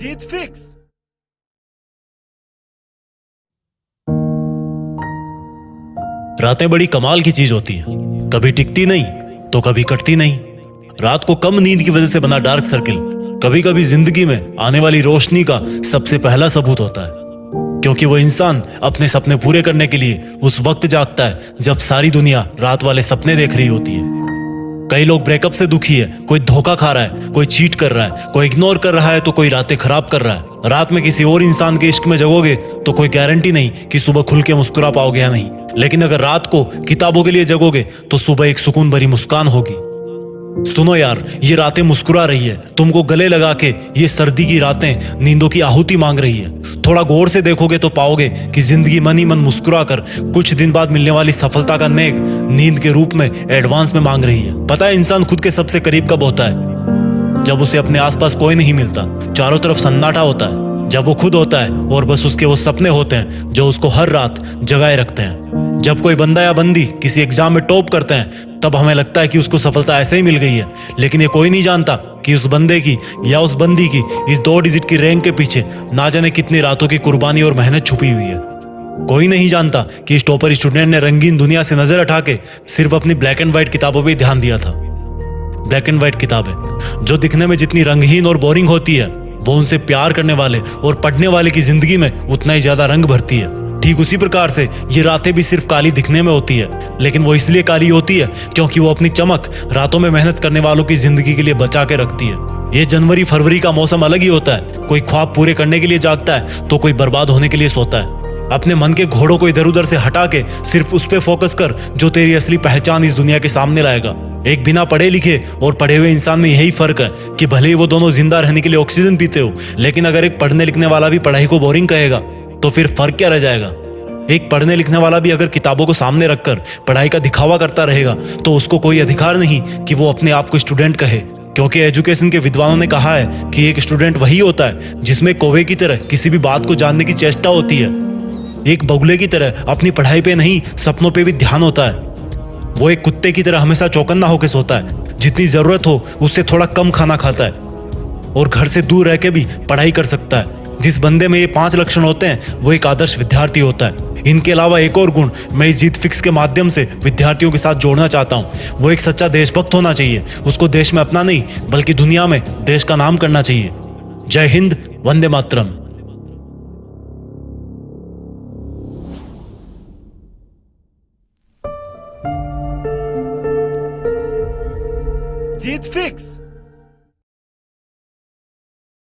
जीत fix. रातें बड़ी कमाल की चीज होती हैं, कभी टिकती नहीं तो कभी कटती नहीं। रात को कम नींद की वजह से बना डार्क सर्किल कभी कभी जिंदगी में आने वाली रोशनी का सबसे पहला सबूत होता है, क्योंकि वो इंसान अपने सपने पूरे करने के लिए उस वक्त जागता है जब सारी दुनिया रात वाले सपने देख रही होती है। कई लोग ब्रेकअप से दुखी है, कोई धोखा खा रहा है, कोई चीट कर रहा है, कोई इग्नोर कर रहा है तो कोई रातें खराब कर रहा है। रात में किसी और इंसान के इश्क में जगोगे तो कोई गारंटी नहीं कि सुबह खुल के मुस्कुरा पाओगे या नहीं, लेकिन अगर रात को किताबों के लिए जगोगे तो सुबह एक सुकून भरी मुस्कान होगी। सुनो यार, ये रातें मुस्कुरा रही है, तुमको गले लगा के। ये सर्दी की रातें नींदों की आहुति मांग रही है। थोड़ा गौर से देखोगे तो पाओगे कि जिंदगी मन ही मन मुस्कुरा कर कुछ दिन बाद मिलने वाली सफलता का नेक नींद के रूप में एडवांस में मांग रही है। पता है इंसान खुद के सबसे करीब कब होता है? जब उसे अपने आसपास कोई नहीं मिलता, चारों तरफ सन्नाटा होता है, जब वो खुद होता है और बस उसके वो सपने होते हैं जो उसको हर रात जगाए रखते हैं। जब कोई बंदा या बंदी किसी एग्जाम में टॉप करते हैं तब हमें लगता है कि उसको सफलता ऐसे ही मिल गई है, लेकिन ये कोई नहीं जानता कि उस बंदे की या उस बंदी की इस 2 डिजिट की रैंक के पीछे ना जाने कितनी रातों की कुर्बानी और मेहनत छुपी हुई है। कोई नहीं जानता कि इस टॉपर स्टूडेंट ने रंगीन दुनिया से नजर हटा के सिर्फ अपनी ब्लैक एंड व्हाइट किताबों पर ध्यान दिया था। ब्लैक एंड व्हाइट किताबें जो दिखने में जितनी रंगहीन और बोरिंग होती है, वो उनसे प्यार करने वाले और पढ़ने वाले की जिंदगी में उतना ही ज्यादा रंग भरती है। ठीक उसी प्रकार से ये रातें भी सिर्फ काली दिखने में होती है, लेकिन वो इसलिए काली होती है क्योंकि वो अपनी चमक रातों में मेहनत करने वालों की जिंदगी के लिए बचा के रखती है। ये जनवरी फरवरी का मौसम अलग ही होता है। कोई ख्वाब पूरे करने के लिए जागता है तो कोई बर्बाद होने के लिए सोता है। अपने मन के घोड़ों को इधर उधर से हटा के सिर्फ उस पे फोकस कर जो तेरी असली पहचान इस दुनिया के सामने लाएगा। एक बिना पढ़े लिखे और पढ़े हुए इंसान में यही फर्क है कि भले ही वो दोनों जिंदा रहने के लिए ऑक्सीजन पीते हो, लेकिन अगर एक पढ़ने लिखने वाला भी पढ़ाई को बोरिंग कहेगा तो फिर फर्क क्या रह जाएगा? एक पढ़ने लिखने वाला भी अगर किताबों को सामने रखकर पढ़ाई का दिखावा करता रहेगा तो उसको कोई अधिकार नहीं कि वो अपने आप को स्टूडेंट कहे, क्योंकि एजुकेशन के विद्वानों ने कहा है कि एक स्टूडेंट वही होता है जिसमें कौवे की तरह किसी भी बात को जानने की चेष्टा होती है। एक बगुले की तरह अपनी पढ़ाई पे नहीं सपनों पे भी ध्यान होता है। वो एक कुत्ते की तरह हमेशा चौकन्ना होकर सोता है, जितनी जरूरत हो उससे थोड़ा कम खाना खाता है और घर से दूर रह के भी पढ़ाई कर सकता है। जिस बंदे में ये 5 लक्षण होते हैं वो एक आदर्श विद्यार्थी होता है। इनके अलावा एक और गुण मैं इस जीत फिक्स के माध्यम से विद्यार्थियों के साथ जोड़ना चाहता हूँ। वो एक सच्चा देशभक्त होना चाहिए। उसको देश में अपना नहीं बल्कि दुनिया में देश का नाम करना चाहिए। जय हिंद, वंदे मातरम। जीत फिक्स।